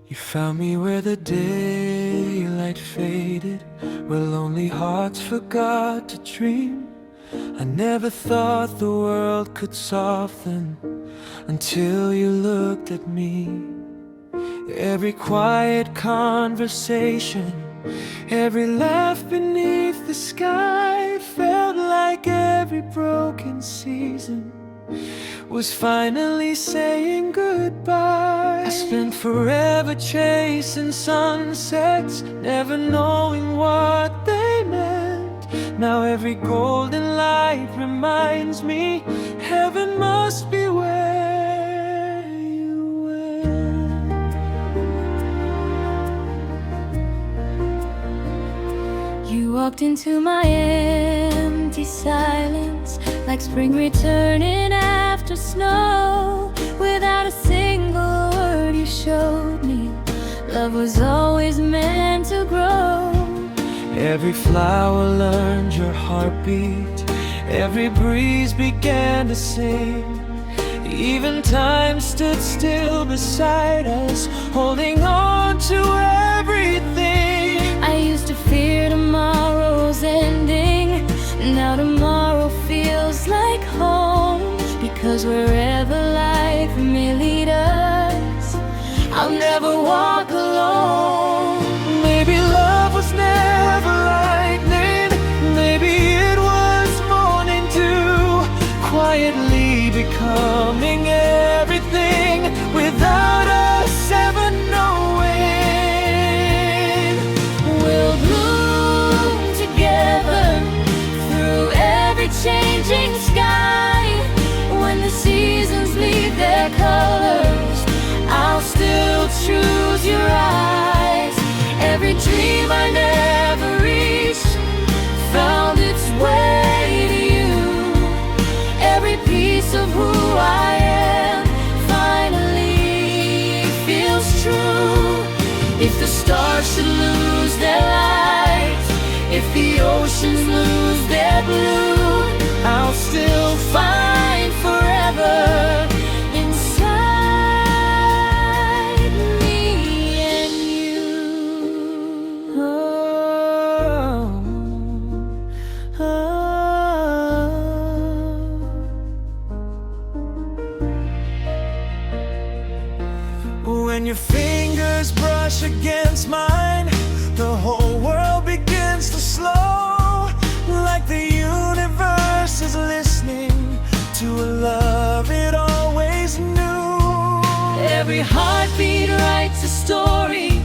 You found me where the daylight faded, where lonely hearts forgot to dream. I never thought the world could soften until you looked at me. Every quiet conversation, every laugh beneath the sky felt like every broken season was finally saying goodbye. I spent forever chasing sunsets, never knowing what they meant. Now every golden light reminds me heaven must be where you went. You walked into my empty silence, like spring returning after snow. Without a single word you showed me love was always meant to grow. Every flower learned your heartbeat, every breeze began to sing. Even time stood still beside us, holding on to everything. I used to fear tomorrow's ending, now tomorrow feels like home. Because wherever life may lead us, I'll never walk alone. Maybe love was never lightning, maybe it was morning too, quietly becoming everything without us ever knowing. We'll bloom together through every changing sky. When the seasons leave their colors, I'll still choose your eyes. Every dream I never reached found its way to you. Every piece of who I am finally feels true. If the stars should lose their light, if the oceans lose their blue, I'll still find forever inside me and you. Oh, oh. When your fingers brush against mine, the whole world begins to slow, like the universe is listening to a love it always knew. Every heartbeat writes a story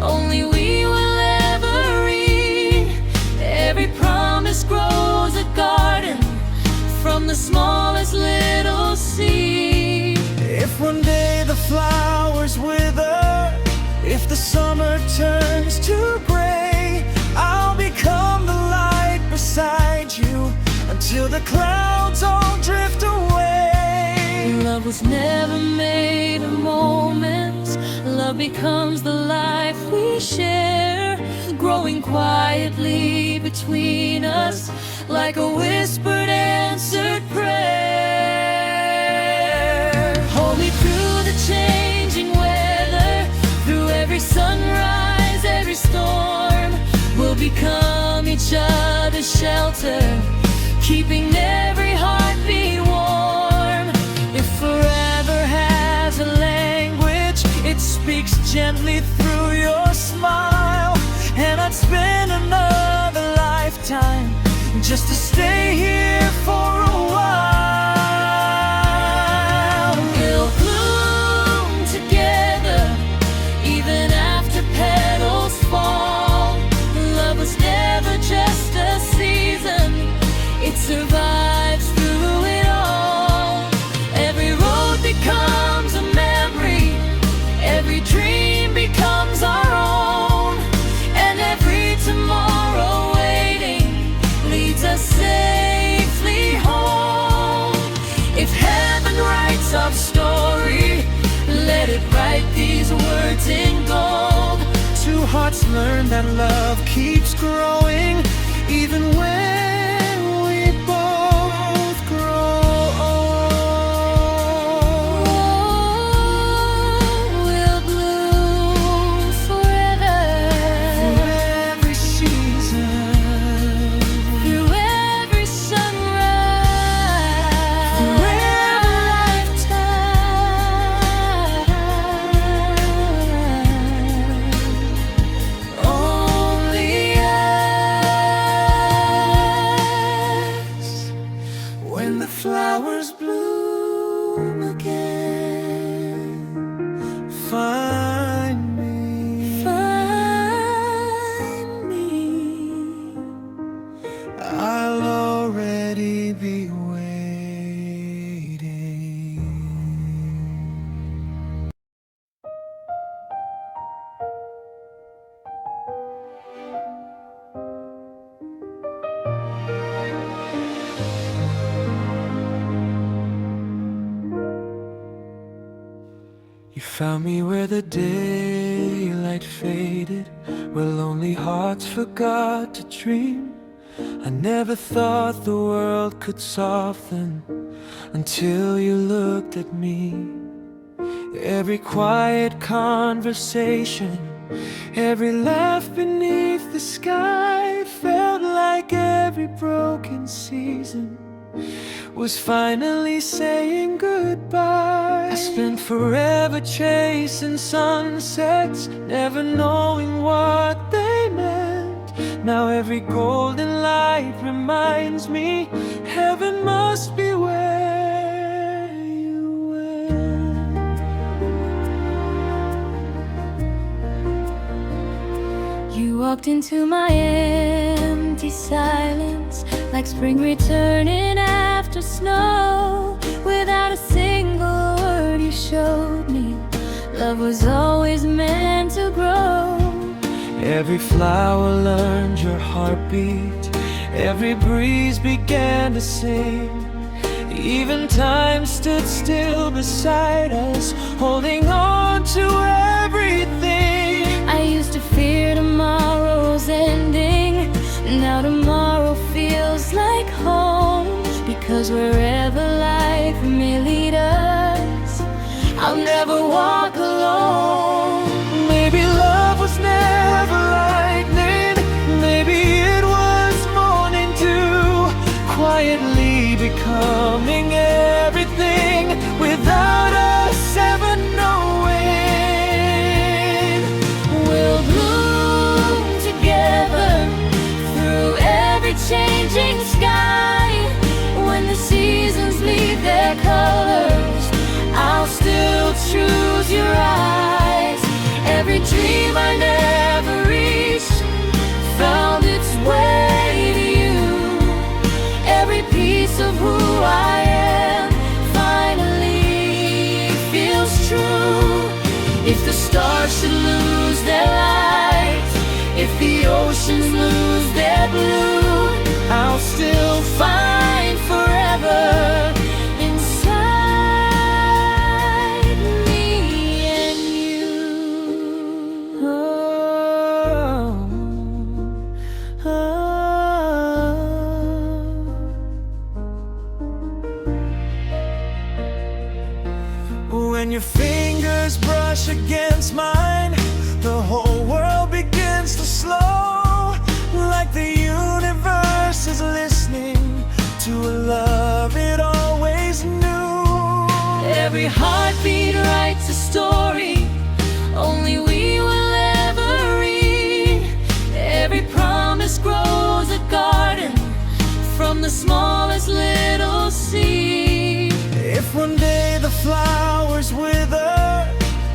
only we will ever read. Every promise grows a garden from the smallest little seed. If one day the flowers wither, if the summer turns to gray, I'll become the light beside you until the clouds all drift away. Love was never made of moments. Love becomes the life we share, growing quietly between us like a whispered answered prayer. Hold me through the changing weather, through every sunrise, every storm. We'll become each other's shelter, keeping every heartbeat warm. If forever has a language, it speaks gently through your smile. And I'd spend another lifetime just to stay here for a while. We'll bloom together even after petals fall. Love was never just a season, it survives through it all. Every road becomes a memory, every dream becomes our own, and every tomorrow waiting leads us safely home. If heaven writes our story, let it write these words in gold. Two hearts learn that love keeps growing even when we both grow old. We'll bloom found me where the daylight faded, where lonely hearts forgot to dream. I never thought the world could soften until you looked at me. Every quiet conversation, every laugh beneath the sky, felt like every broken season was finally saying goodbye. I spent forever chasing sunsets, never knowing what they meant. Now every golden light reminds me heaven must be where you went. You walked into my empty silence, like spring returning after snow. Without a single word you showed me love was always meant to grow. Every flower learned your heartbeat, every breeze began to sing. Even time stood still beside us, holding on to everything. I used to fear tomorrow's ending, now tomorrow feels like home. Because wherever life may lead us, I'll never walk alone. Maybe love was never lightning, maybe it was morning dew, quietly becoming everything without us ever knowing. We'll bloom together through every changing sky. When the seasons leave their colors, I'll still choose your eyes. Every dream I never reached found its way to you. Every piece of who I am finally feels true. If the stars should lose their light, if the oceans lose their blue, I'll still find forever inside me and you. Oh, oh. When your fingers brush against mine, the whole world begins to slow, like the universe is listening to a love it always knew. Every heartbeat writes a story only we will ever read. Every promise grows a garden from the smallest little seed. If one day the flowers wither,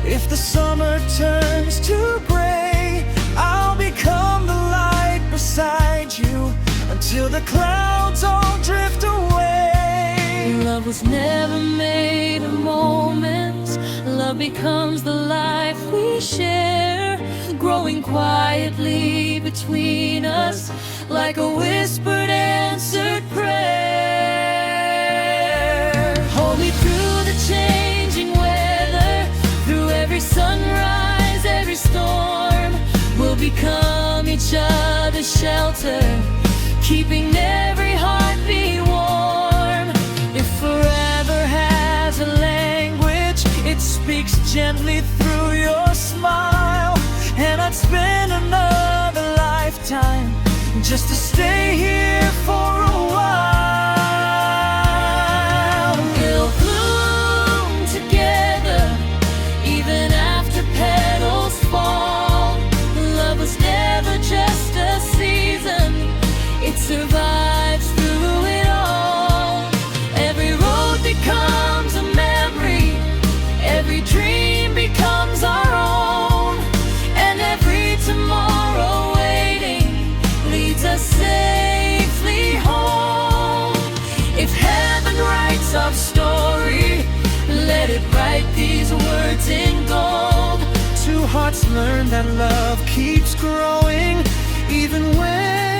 if the summer turns to gray, I'll become the light beside you until the clouds all drift away. Love was never made of moments. Love becomes the life we share, growing quietly between us like a whispered answered prayer. Hold me through the changing weather, through every sunrise, every storm. We'll become each other's shelter, keeping every heartbeat warm. If forever has a language, it speaks gently through your smile. And I'd spend another lifetime just to stay here for a while. We'll bloom together even after petals fall. Love was never just a season, it survives through it all. Every road becomes a memory, every dream becomes our own, and every tomorrow waiting leads us safely home. If heaven writes our story, let it write these words in gold. Two hearts learn that love keeps growing even when